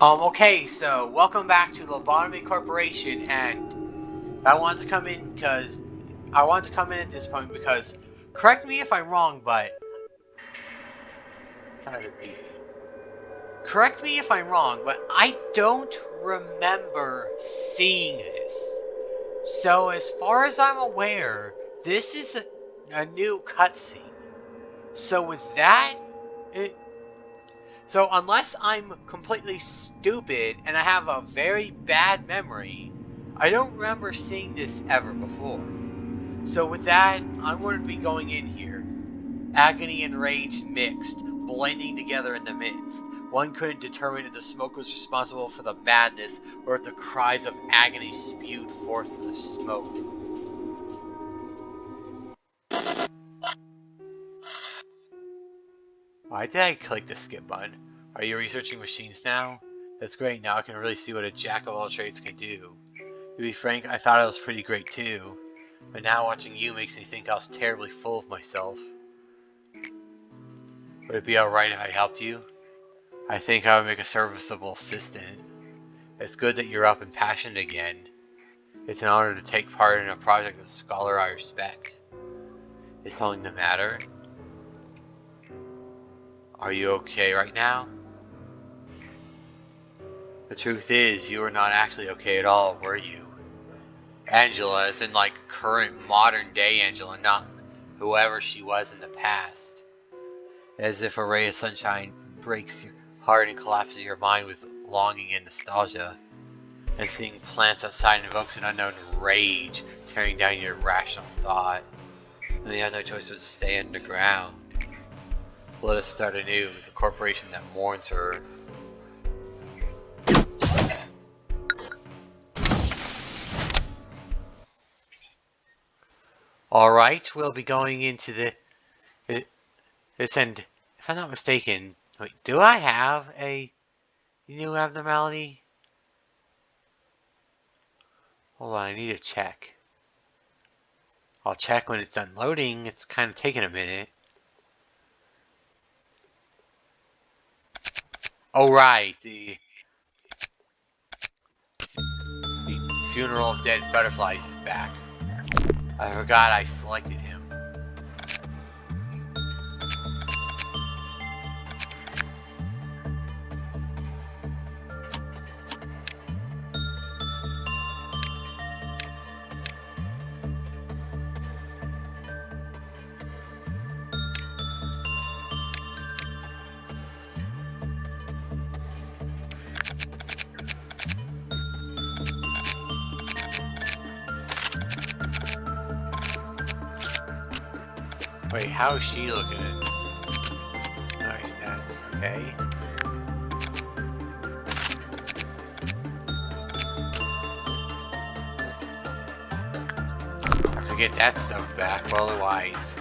Okay, so welcome back to Lobotomy Corporation, and I wanted to come in at this point because, correct me if I'm wrong, but I don't remember seeing this. So as far as I'm aware, this is a new cutscene. So with that, it, so unless I'm completely stupid and I have a very bad memory, I don't remember seeing this ever before. So with that, I'm going to be going in here. Agony and rage mixed, blending together in the midst. One couldn't determine if the smoke was responsible for the madness or if the cries of agony spewed forth from the smoke. Why did I click the skip button? Are you researching machines now? That's great, now I can really see what a jack of all trades can do. To be frank, I thought I was pretty great too, but now watching you makes me think I was terribly full of myself. Would it be alright if I helped you? I think I would make a serviceable assistant. It's good that you're up and passionate again. It's an honor to take part in a project with a scholar I respect. Is something the matter? Are you okay right now? The truth is, you were not actually okay at all, were you? Angela, as in like current modern day Angela, not whoever she was in the past. As if a ray of sunshine breaks your heart and collapses your mind with longing and nostalgia. And seeing plants outside invokes an unknown rage, tearing down your rational thought. And you have no choice but to stay underground. Let us start anew with a corporation that mourns her. Alright, we'll be going into this, and if I'm not mistaken, wait, do I have a new abnormality? Hold on, I need to check. I'll check when it's done loading. It's kind of taking a minute. Oh right, the funeral of dead butterflies is back. I forgot I selected him. Wait, how is she looking at it? Nice, that's okay. I have to get that stuff back, well, otherwise.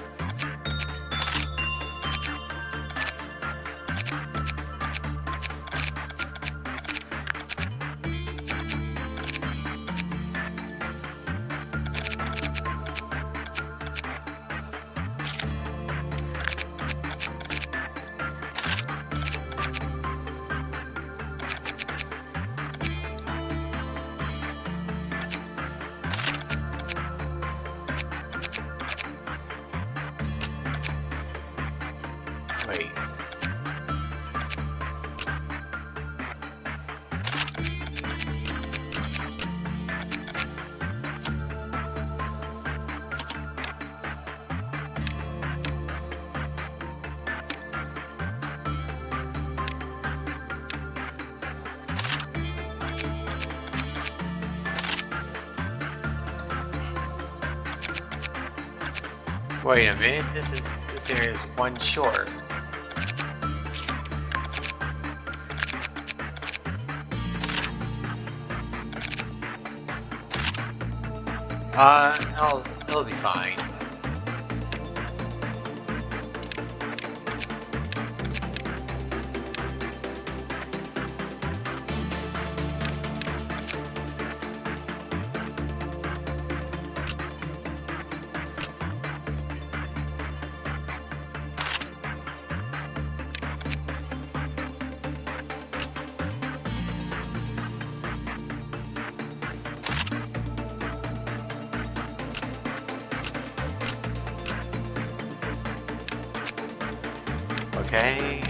Wait. Wait a minute, this area is one short. It'll be fine. Okay.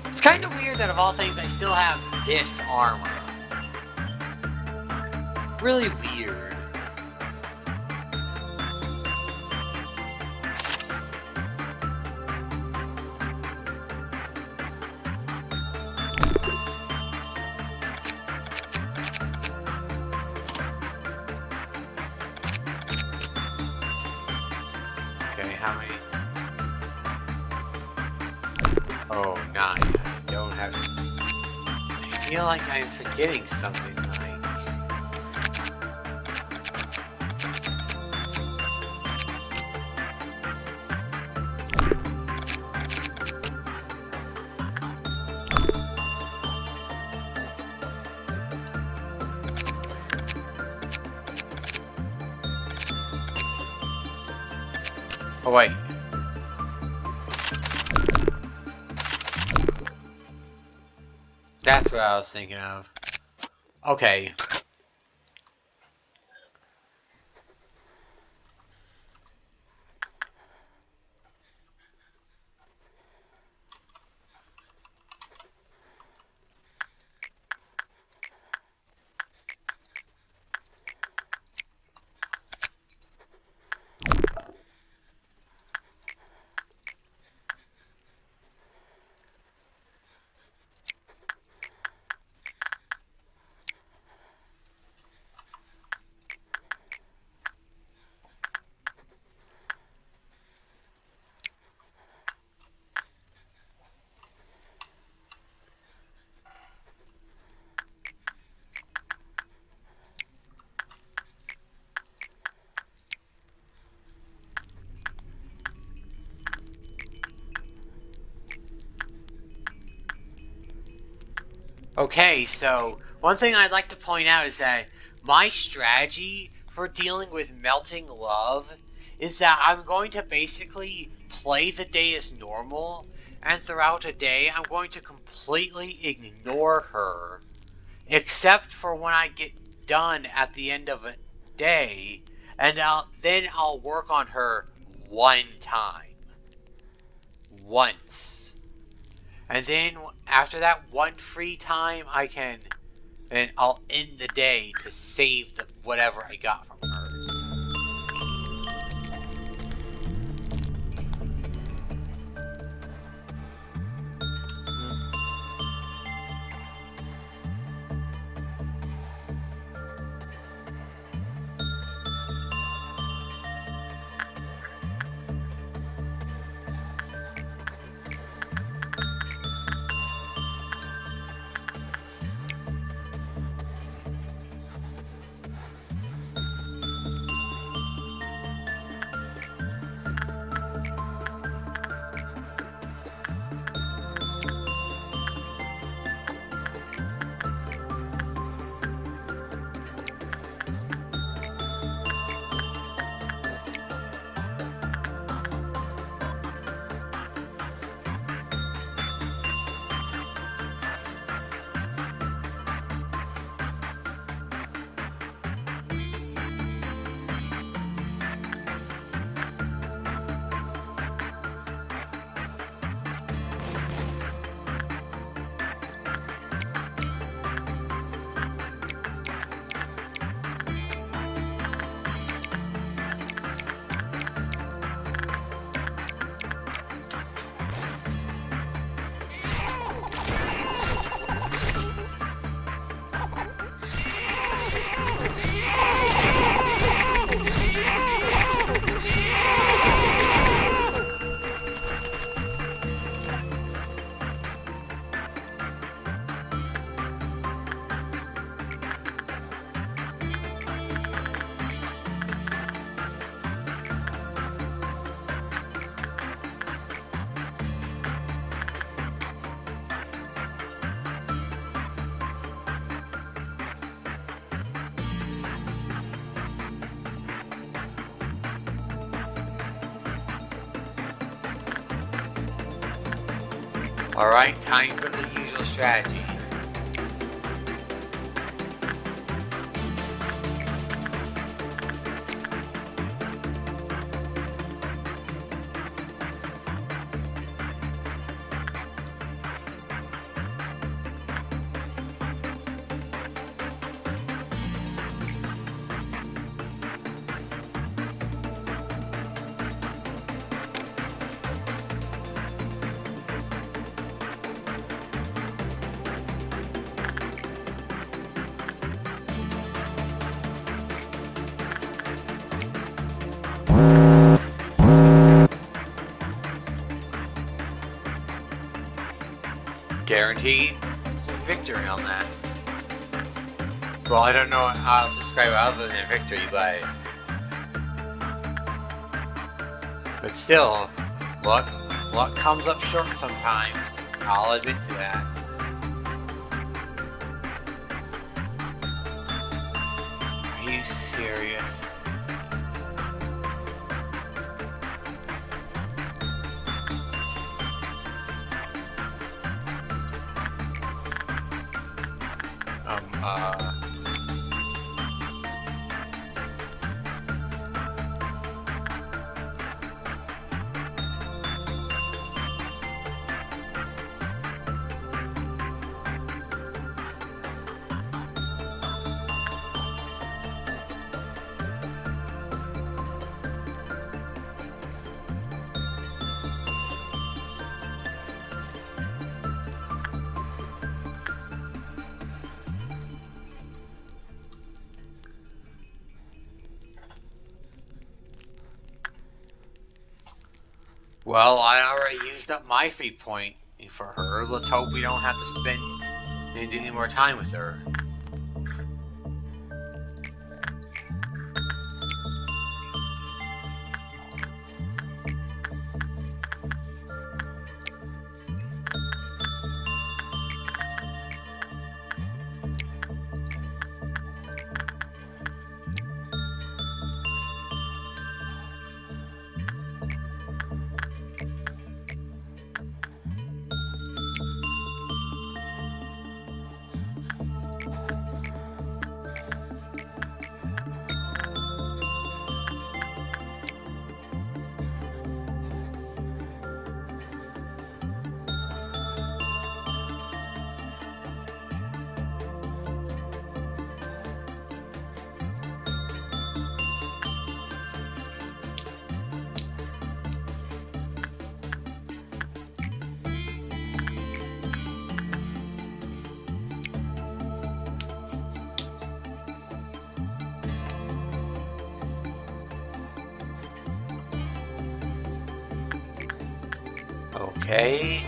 It's kind of weird that of all things I still have this armor. Really weird. Okay, how many? Oh, 9. I don't have... I feel like I'm forgetting something, like... Oh, wait. That's what I was thinking of. Okay. Okay, so one thing I'd like to point out is that my strategy for dealing with melting love is that I'm going to basically play the day as normal, and throughout a day I'm going to completely ignore her, except for when I get done at the end of a day, and then I'll work on her one time. Once. And then after that one free time, and I'll end the day to save whatever I got from her. Alright, time for the usual strategy. Guaranteed victory on that. Well, I don't know how else to describe it other than victory, but still, luck comes up short sometimes. I'll admit to that. Are you serious? Well, I already used up my free point for her. Let's hope we don't have to spend any more time with her. Okay.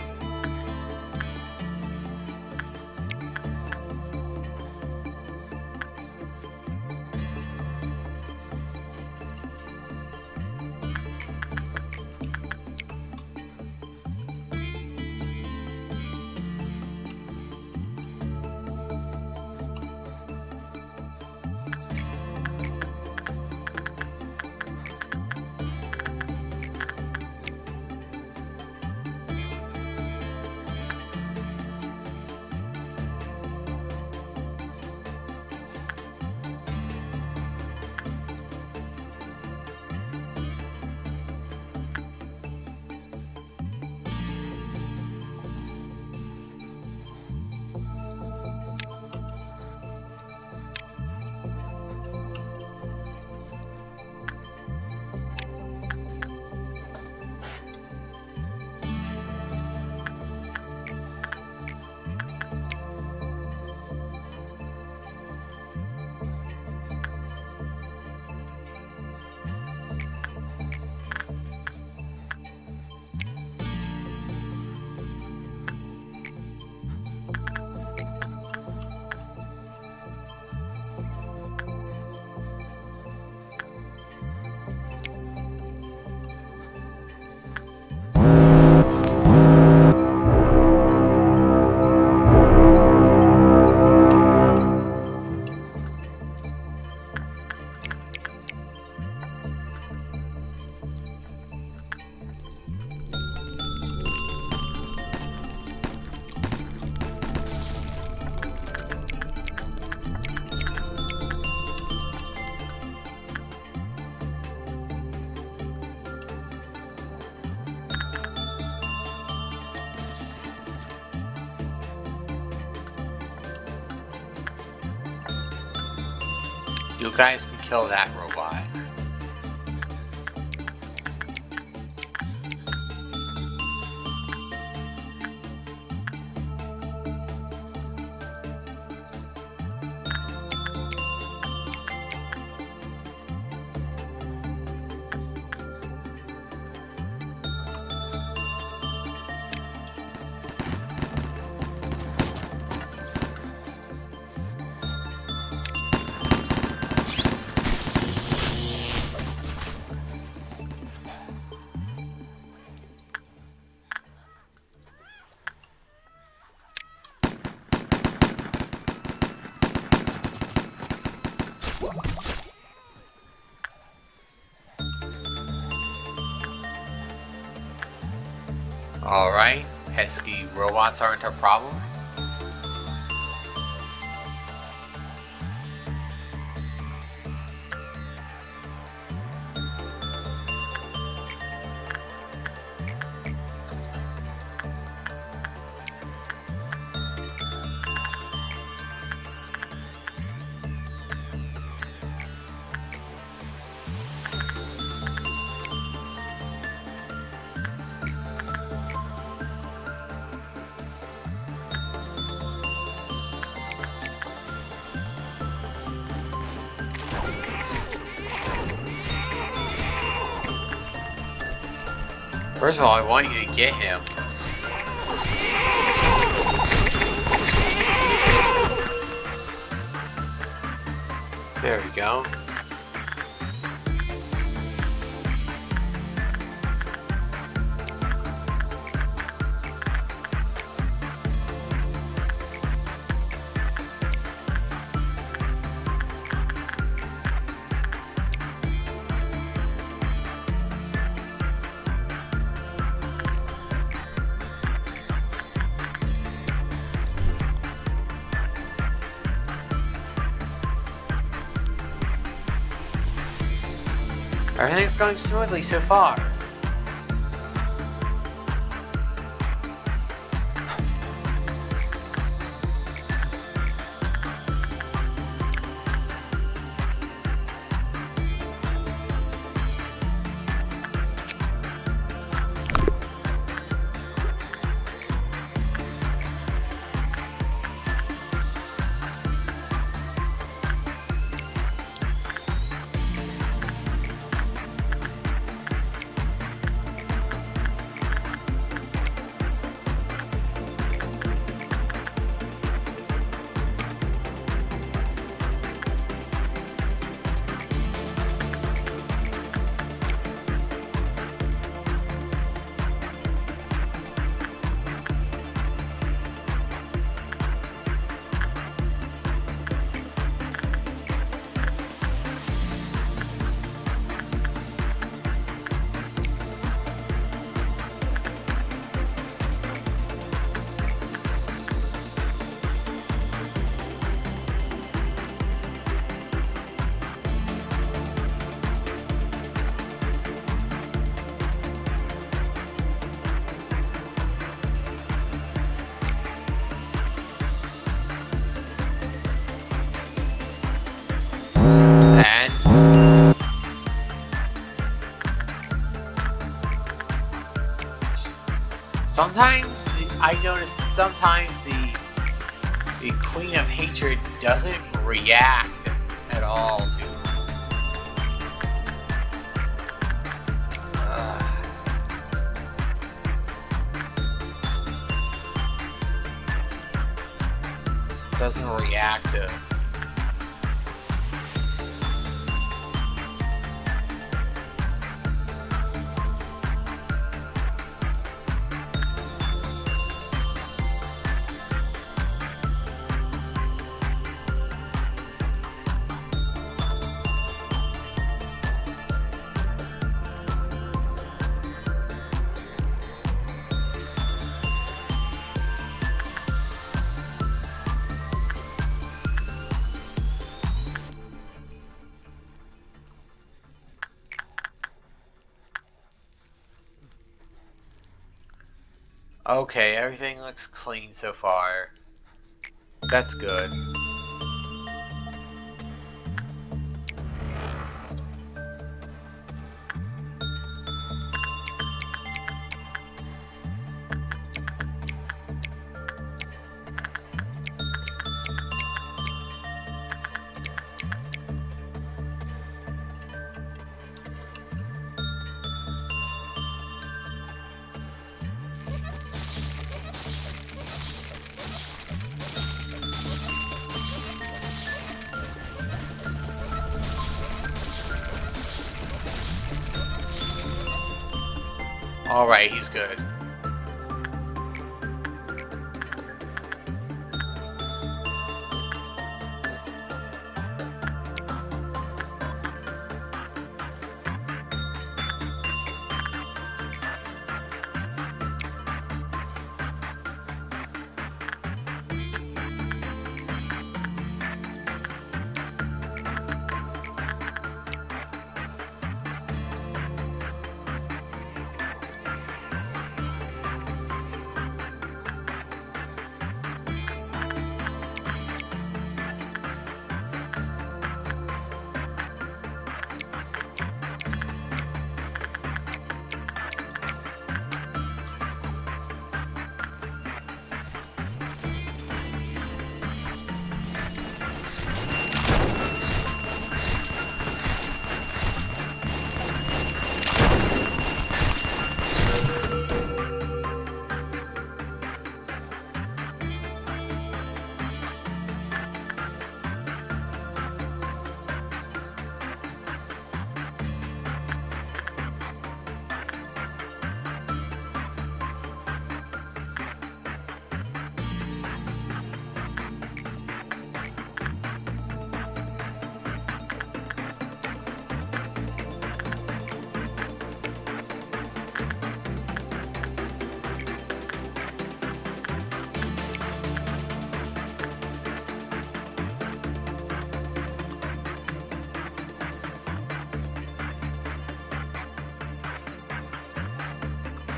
You guys can kill that robot. Alright, pesky robots aren't a problem. First of all, I want you to get him. There we go. Everything's going smoothly so far. Sometimes, I noticed sometimes the Queen of Hatred doesn't react at all to... doesn't react to... Okay, everything looks clean so far. That's good. Alright, he's good.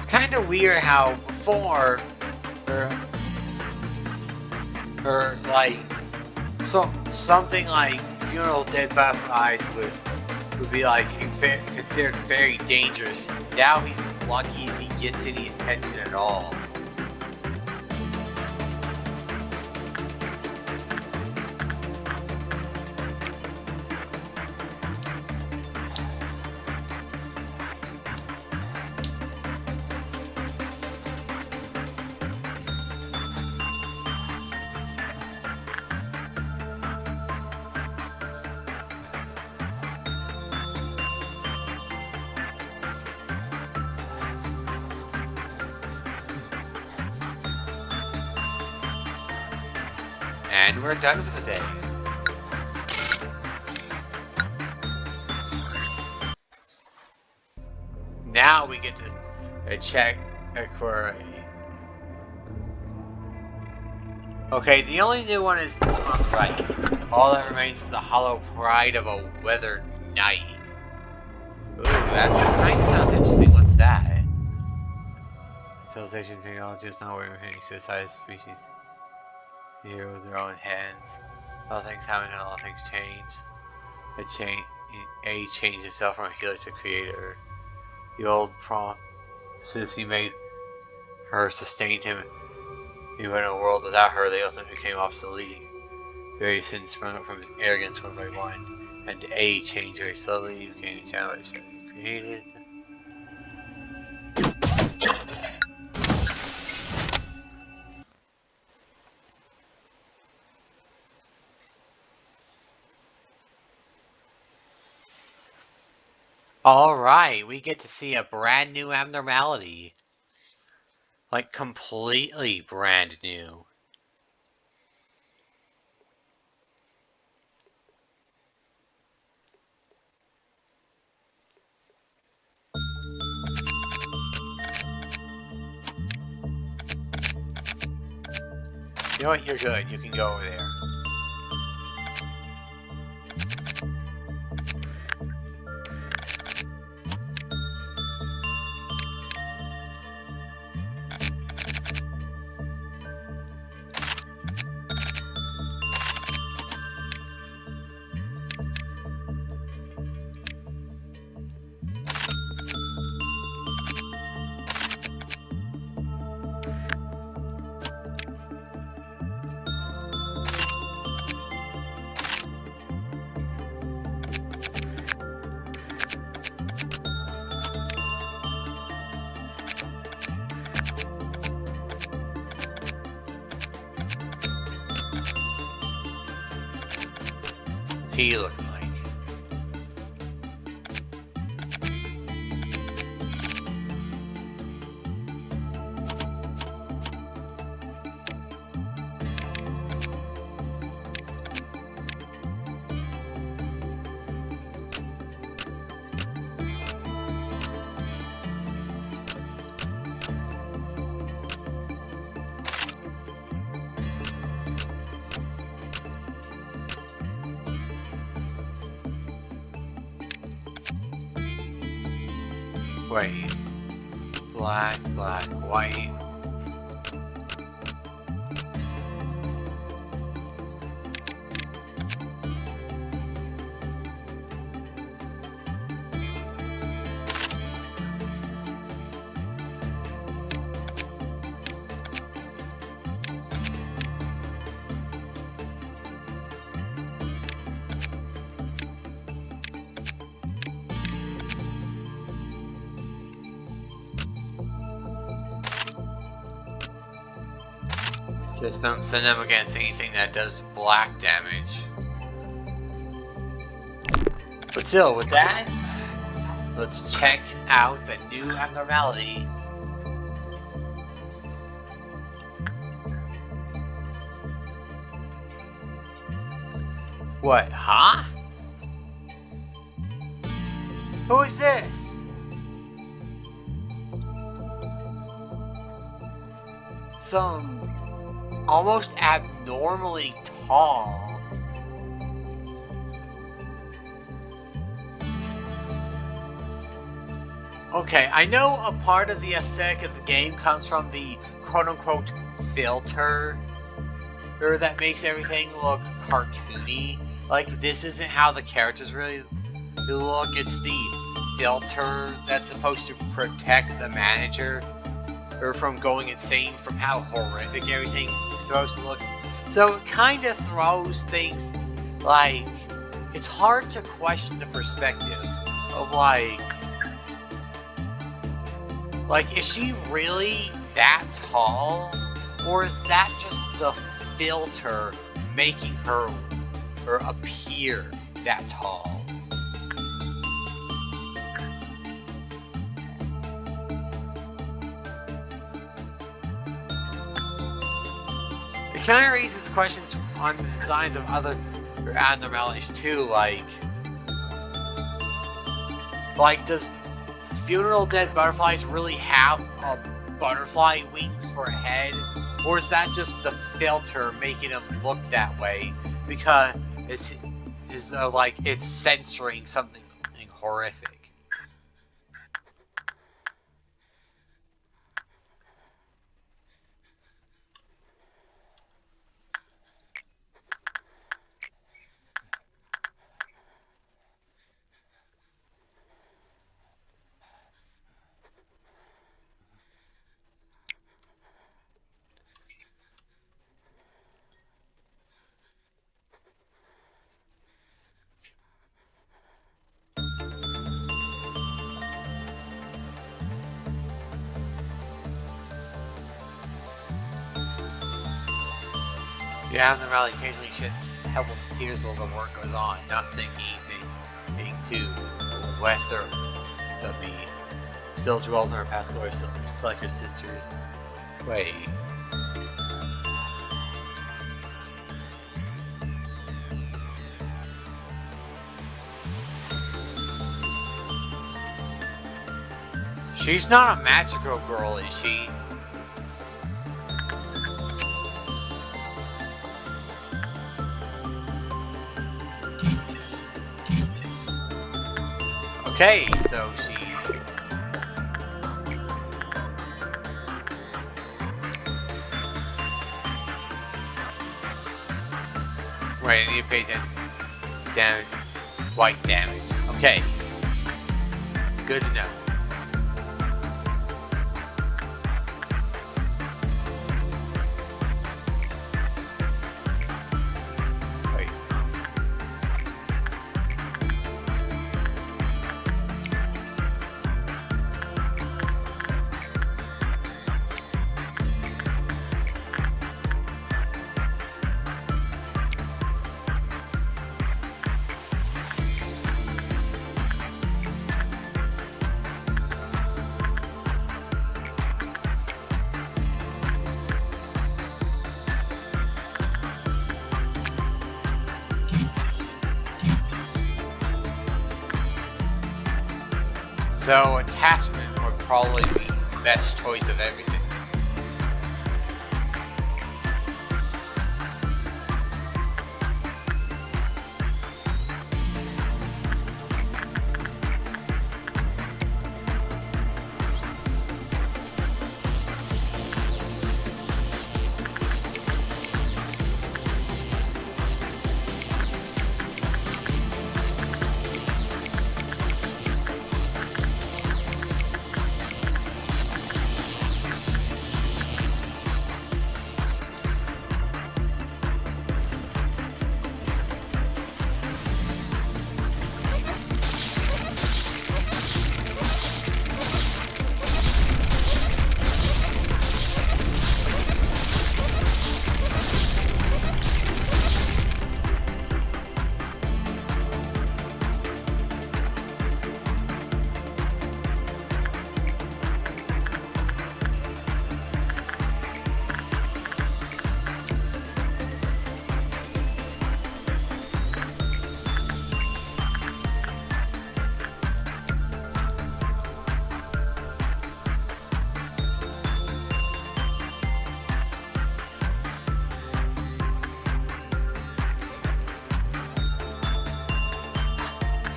Kind of weird how before her like something like funeral dead butterflies would be like considered very dangerous. Now he's lucky if he gets any attention at all. And we're done for the day. Now we get to check for. Okay, the only new one is this one right. All that remains is the hollow pride of a weathered night. Ooh, that kind of sounds interesting. What's that? Civilization technology is not working with any suicide species. Here with their own hands. All things happen and all things change. A changed himself from a healer to creator. The old promises he made her sustained him. Even in a world without her, they ultimately became obsolete. Various sins sprung up from his arrogance one by one, and A changed very slowly, became a challenge created. Alright, we get to see a brand new abnormality. Like, completely brand new. You know what, you're good. You can go over there. What's he looking like? Wait. Black, black, white. Just don't send them against anything that does black damage. But still, with that, let's check out the new abnormality. What, huh? Who is this? Some almost abnormally tall. Okay, I know a part of the aesthetic of the game comes from the quote-unquote filter that makes everything look cartoony. Like, this isn't how the characters really look, it's the filter that's supposed to protect the manager from going insane from how horrific everything is supposed to look. So it kind of throws things, like, it's hard to question the perspective of like, is she really that tall? Or is that just the filter making her or appear that tall? It kind of raises questions on the designs of other abnormalities too, like does funeral dead butterflies really have butterfly wings for a head? Or is that just the filter making them look that way because it's like it's censoring something horrific? The abnormality occasionally sheds helpless tears while the work goes on, not saying anything to Wester the bee. Still dwells on her past glory, just like her sisters. Wait. She's not a magical girl, is she? Okay, so she... Right, I need to pay damage. White damage. Okay. Good to know. So attachment would probably be the best choice of everything.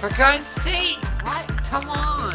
For God's sake, what? Come on!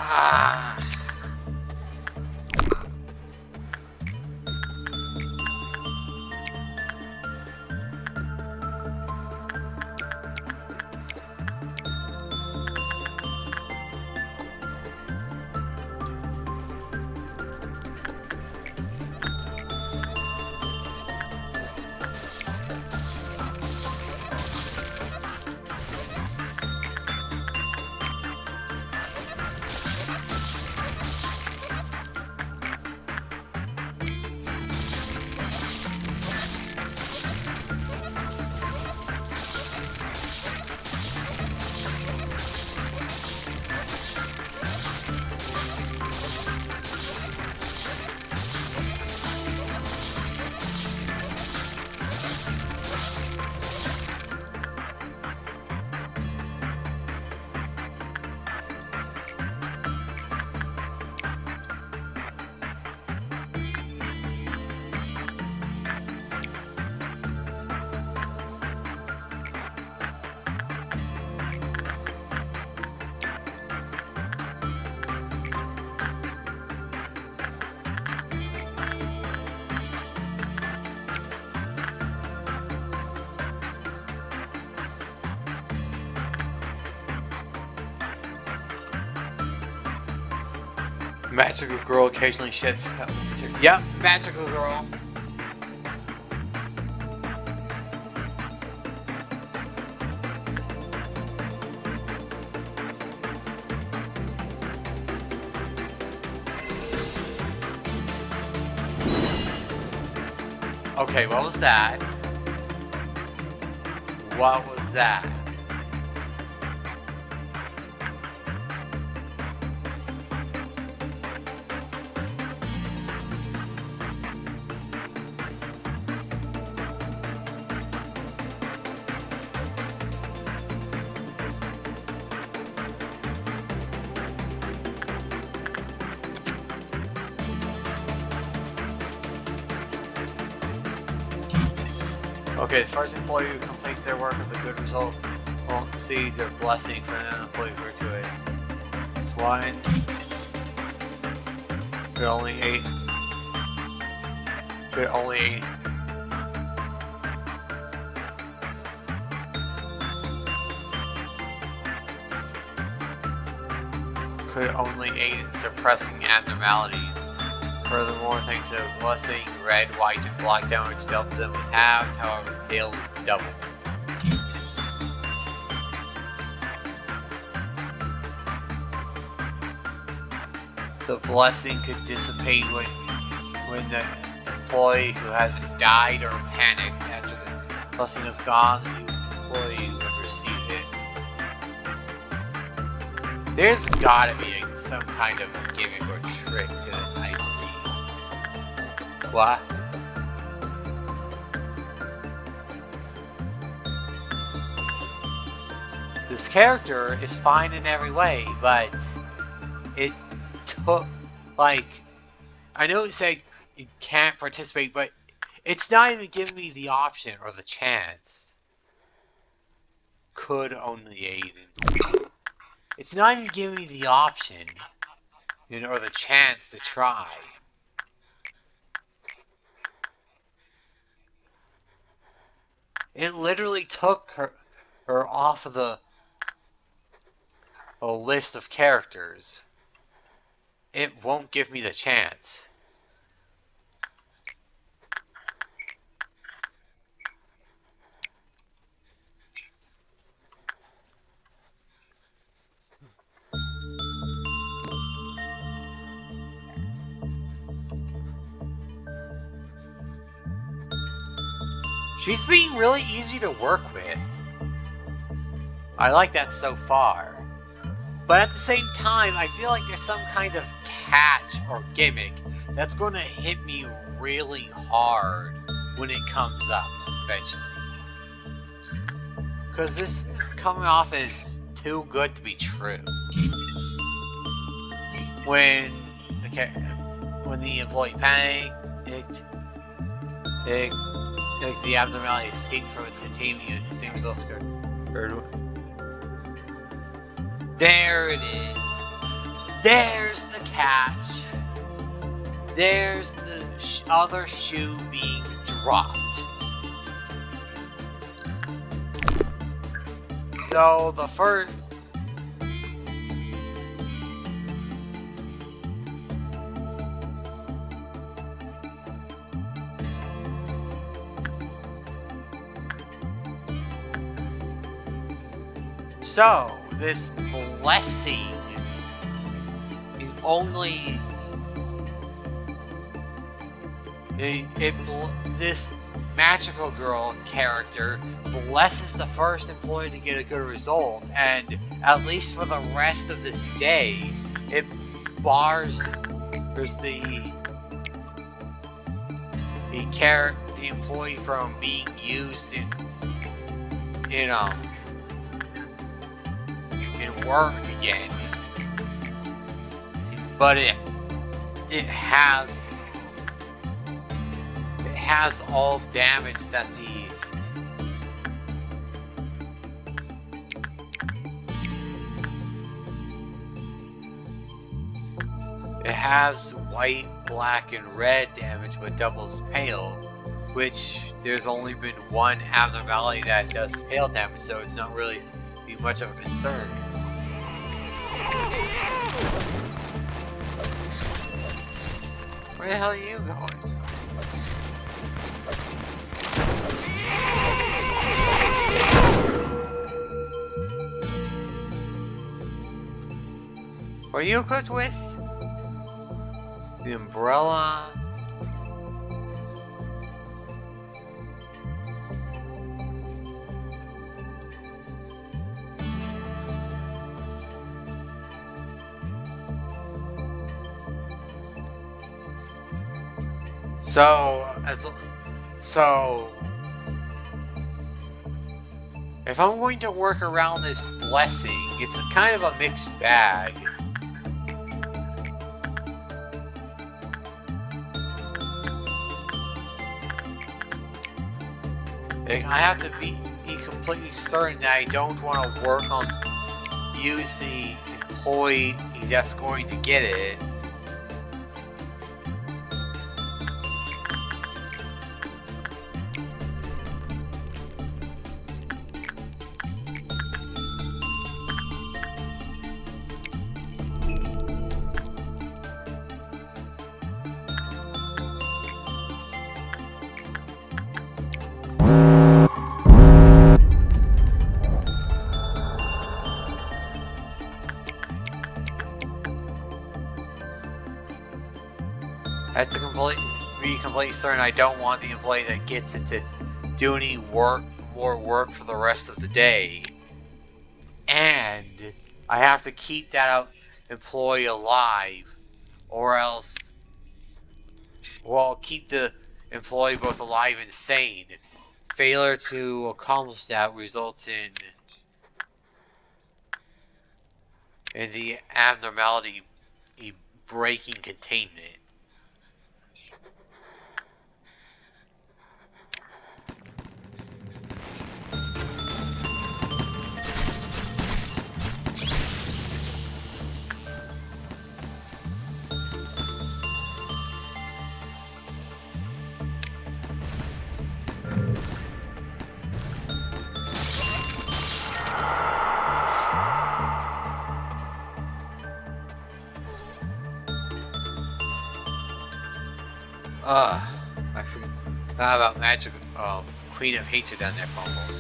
Ah. Magical girl occasionally sheds countless tears. Yep, magical girl. Okay, what was that? What was that? Okay, the first employee who completes their work with a good result will receive their blessing from another employee for 2 days. It's one. Could only 8. Could only 8. Could only aid in suppressing abnormalities. Furthermore, thanks to the blessing, red, white, and black damage dealt to them was halved, however, pale was doubled. The blessing could dissipate when the employee who hasn't died or panicked. After the blessing is gone, the new employee would receive it. There's gotta be some kind of gimmick or trick to this, I believe. What? This character is fine in every way, but it took, like, I know it said it can't participate, but it's not even giving me the option or the chance. Could only aid in. It's not even giving me the option, or the chance to try. It literally took her off of a list of characters. It won't give me the chance. She's being really easy to work with. I like that so far. But at the same time, I feel like there's some kind of catch or gimmick that's going to hit me really hard when it comes up eventually. Because this is coming off as too good to be true. When the employee panicked, the abnormality escaped from its containment unit. The same results occurred. There it is. There's the catch. There's the other shoe being dropped. So the first... So, this blessing is only... This magical girl character blesses the first employee to get a good result, and at least for the rest of this day, it bars the employee from being used in work again. But it has all damage that it has white, black, and red damage, but doubles pale, which there's only been one abnormality that does pale damage, so it's not really much of a concern. Where the hell are you going? Are you equipped with the umbrella? So, if I'm going to work around this blessing, it's kind of a mixed bag. I have to be completely certain that I don't want to use the employee that's going to get it. I have to be completely certain I don't want the employee that gets it to do any more work for the rest of the day. And I have to keep that employee alive, or else, well, keep the employee both alive and sane. Failure to accomplish that results in the abnormality breaking containment. How about magic, Queen of Hatred down there, Fumble?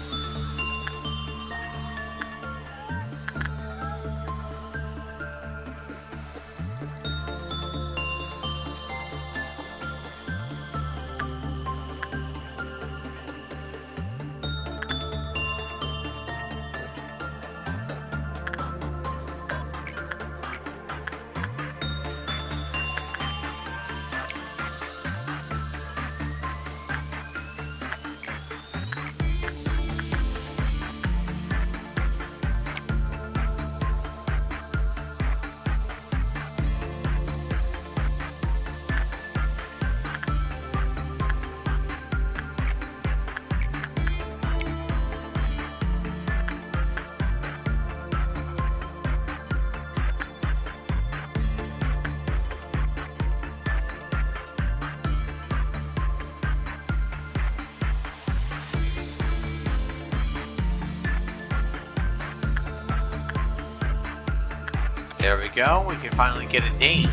There we go, we can finally get a name.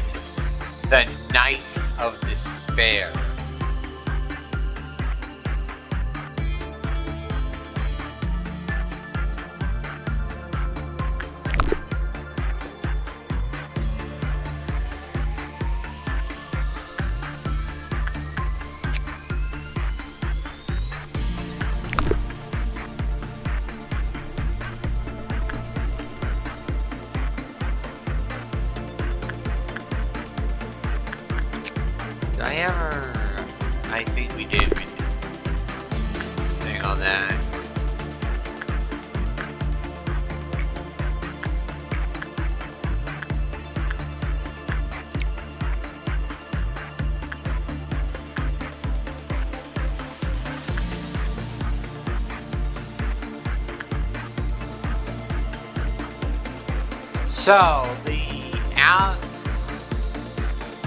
The Knight of Despair. I think we did thing on that.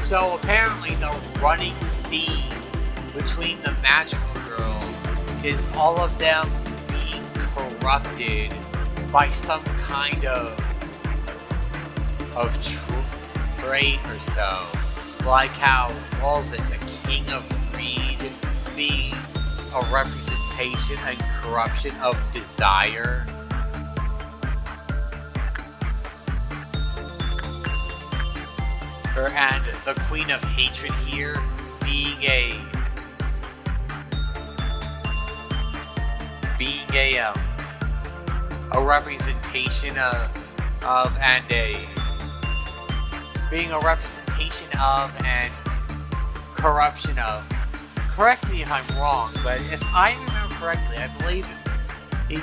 So apparently the running theme between the magical girls is all of them being corrupted by some kind of trait or so. Like how, what was it, the King of Greed being a representation and corruption of desire. And the Queen of Hatred here being a representation being a representation of and corruption of. Correct me if I'm wrong, but if I remember correctly, I believe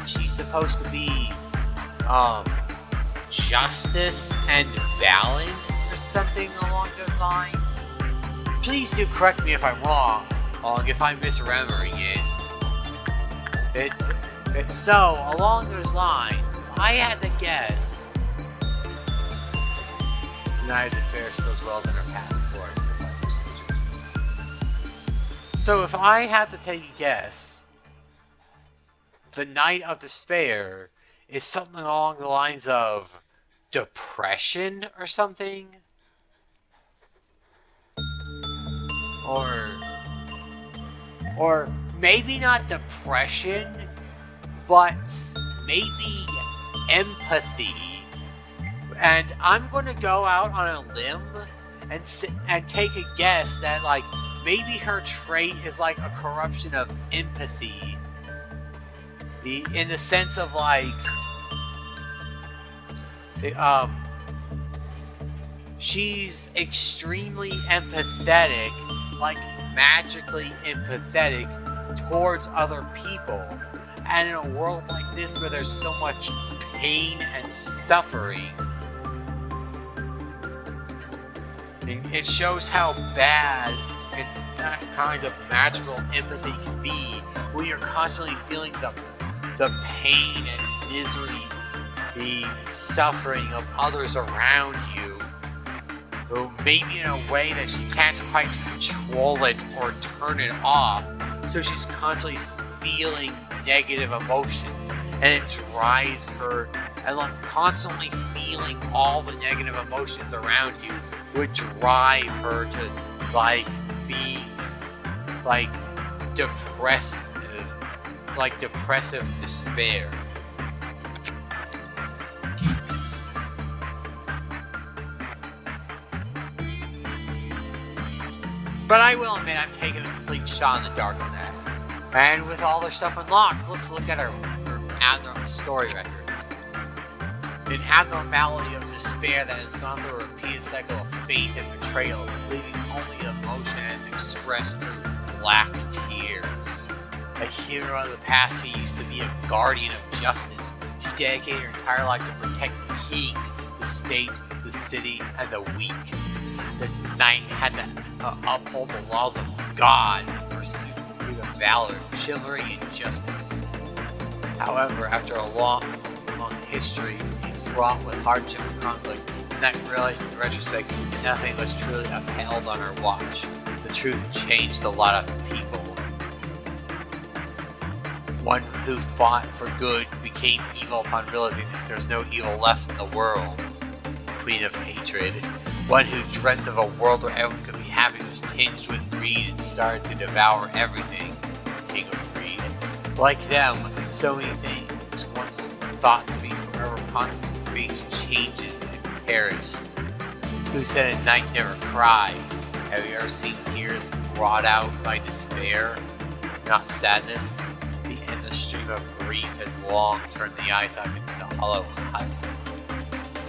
she's supposed to be justice and balance or something along those lines. Please do correct me if I'm wrong, if I'm misremembering it. So, along those lines, if I had to guess, Knight of Despair still dwells in her passport, just like her sisters. So if I had to take a guess, the Knight of Despair is something along the lines of depression or something? Or maybe not depression, but maybe empathy. And I'm going to go out on a limb and take a guess that, like, maybe her trait is like a corruption of empathy. In the sense of, like, she's extremely empathetic, like magically empathetic towards other people. And in a world like this where there's so much pain and suffering, it shows how bad that kind of magical empathy can be when you're constantly feeling the pain and misery, the suffering of others around you, who maybe in a way that she can't quite control it or turn it off, so she's constantly feeling negative emotions, and it drives her, and like constantly feeling all the negative emotions around you would drive her to like be like depressive despair. But I will admit I'm taking a complete shot in the dark on that. And with all their stuff unlocked, let's look at our abnormal story records. An abnormality of despair that has gone through a repeated cycle of faith and betrayal, leaving only emotion as expressed through black tears. A hero of the past, he used to be a guardian of justice. She dedicated her entire life to protect the king, the state, the city, and the weak. The knight had to uphold the laws of God in pursuit of valor, chivalry, and justice. However, after a long history fraught with hardship and conflict, the knight realized in retrospect nothing was truly upheld on her watch. The truth changed a lot of people. One who fought for good became evil upon realizing that there's no evil left in the world. Queen of hatred. One who dreamt of a world where everyone could be happy was tinged with greed and started to devour everything. King of greed. Like them, so many things once thought to be forever constant faced changes and perished. Who said a knight never cries? Have you ever seen tears brought out by despair? Not sadness. The endless stream of grief has long turned the eyes out into the hollow husk.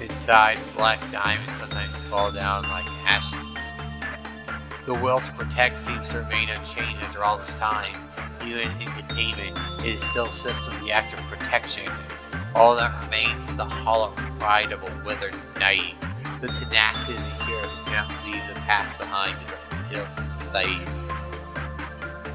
Inside, black diamonds sometimes fall down like ashes. The will to protect seems to remain unchanged after all this time. Even in containment, it is still assisted in the act of protection. All that remains is the hollow pride of a withered knight. The tenacity of the hero who cannot leave the past behind is a pitiful sight.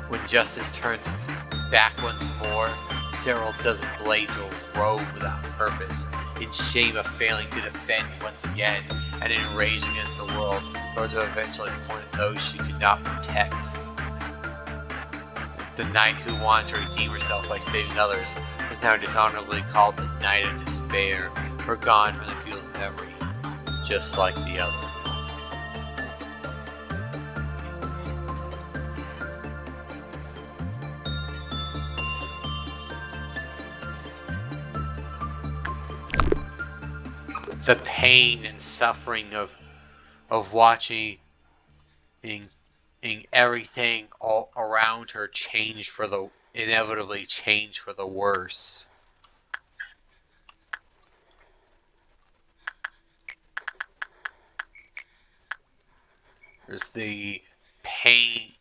When justice turns its back once more, several dozen blades will rove without purpose, in shame of failing to defend once again, and in rage against the world, swords will eventually point at those she could not protect. The knight who wanted to redeem herself by saving others was now dishonorably called the Knight of Despair, or gone from the field of memory, just like the others. The pain and suffering of watching everything all around her inevitably change for the worse. There's the pain,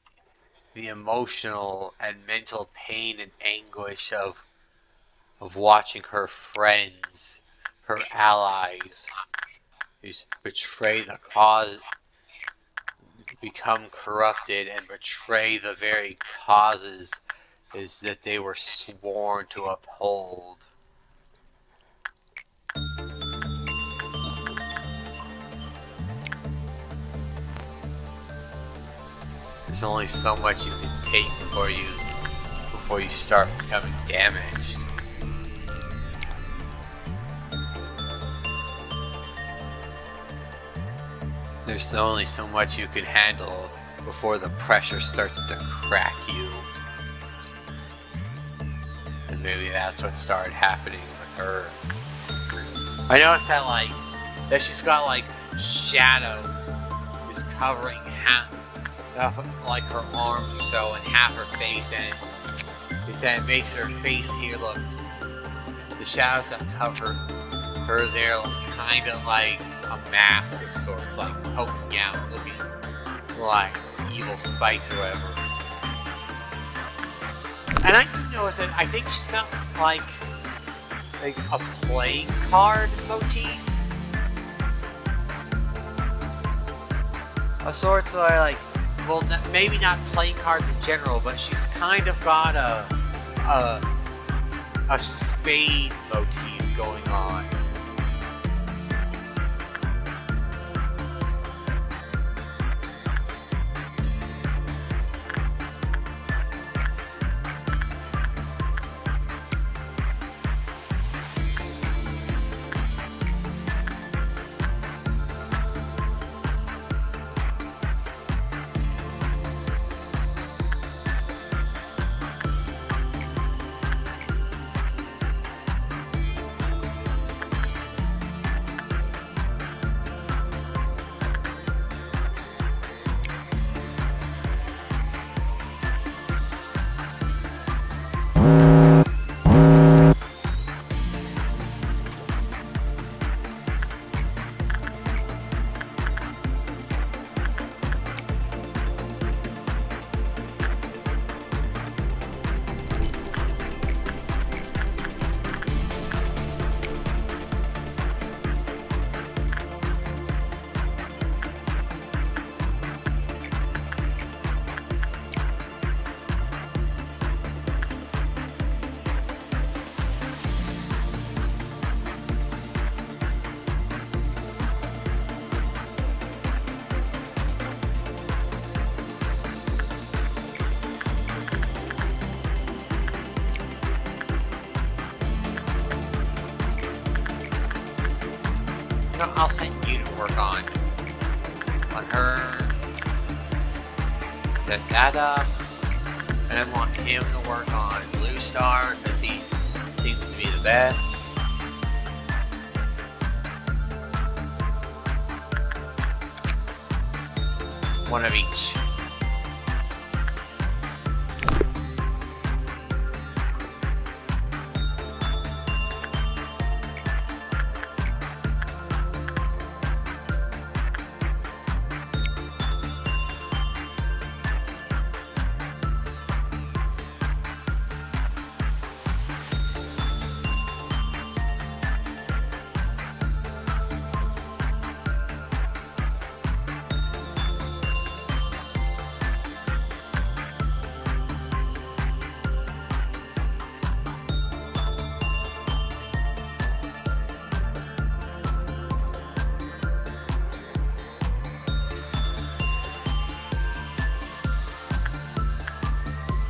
the emotional and mental pain and anguish of watching her friends, her allies, who's betray the cause, become corrupted and betray the very causes is that they were sworn to uphold. There's only so much you can take before you start becoming damaged. There's only so much you can handle before the pressure starts to crack you. And maybe that's what started happening with her. I noticed that she's got shadow is covering half like her arms or so and half her face, and it makes her face here look, the shadows that cover her there look kind of like a mask of sorts, like poking out, looking like evil spikes or whatever. And I do notice that I think she's got like a playing card motif of sorts, so well, maybe not playing cards in general, but she's kind of got a spade motif going on. No, I'll send you to work on her. Set that up. And I want him to work on Blue Star because he seems to be the best. One of each.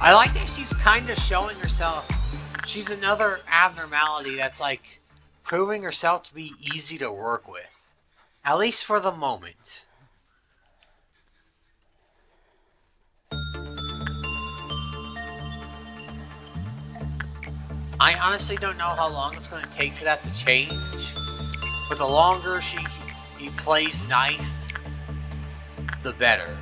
I like that she's kind of showing herself. She's another abnormality that's like proving herself to be easy to work with. At least for the moment. I honestly don't know how long it's going to take for that to change. But the longer he plays nice, the better.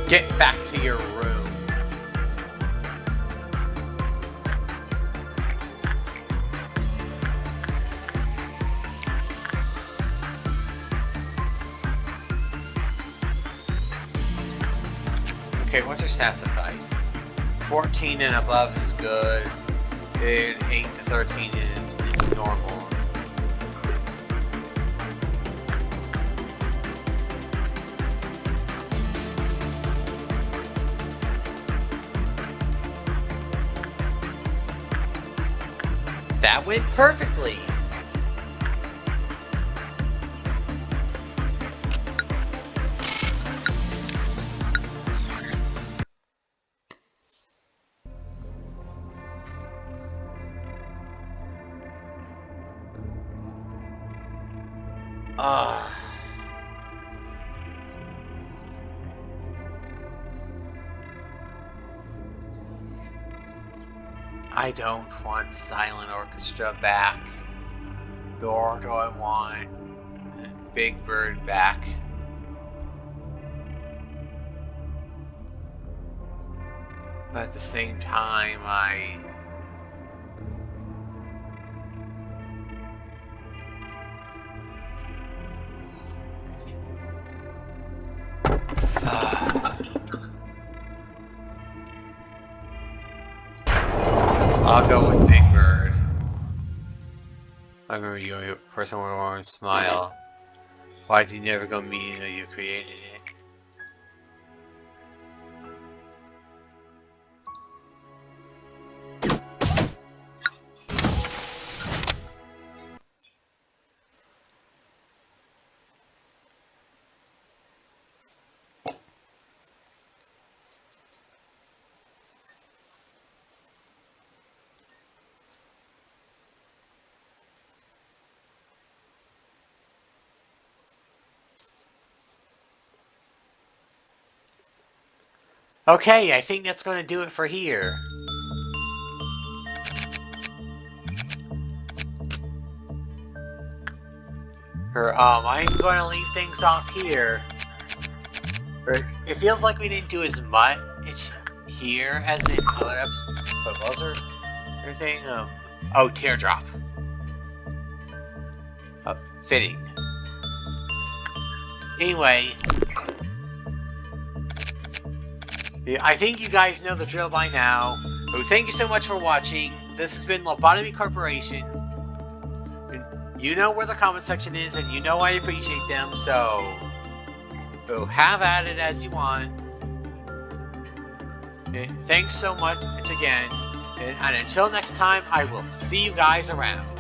Get back to your room. Okay, what's her stats look like? 14 and above is good. And 8 to 13 is normal. That went perfectly. I don't want Silent Orchestra back, nor do I want Big Bird back. But at the same time, I'll go with Big Bird. I remember you, first one with a smile. Why did you never go meet until you created it? Okay, I think that's going to do it for here. I'm going to leave things off here. It feels like we didn't do as much here as in other episodes. But was there anything? Oh, teardrop. Fitting. Anyway, I think you guys know the drill by now. So thank you so much for watching. This has been Lobotomy Corporation. You know where the comment section is, and you know I appreciate them, so have at it as you want. Thanks so much again, and until next time, I will see you guys around.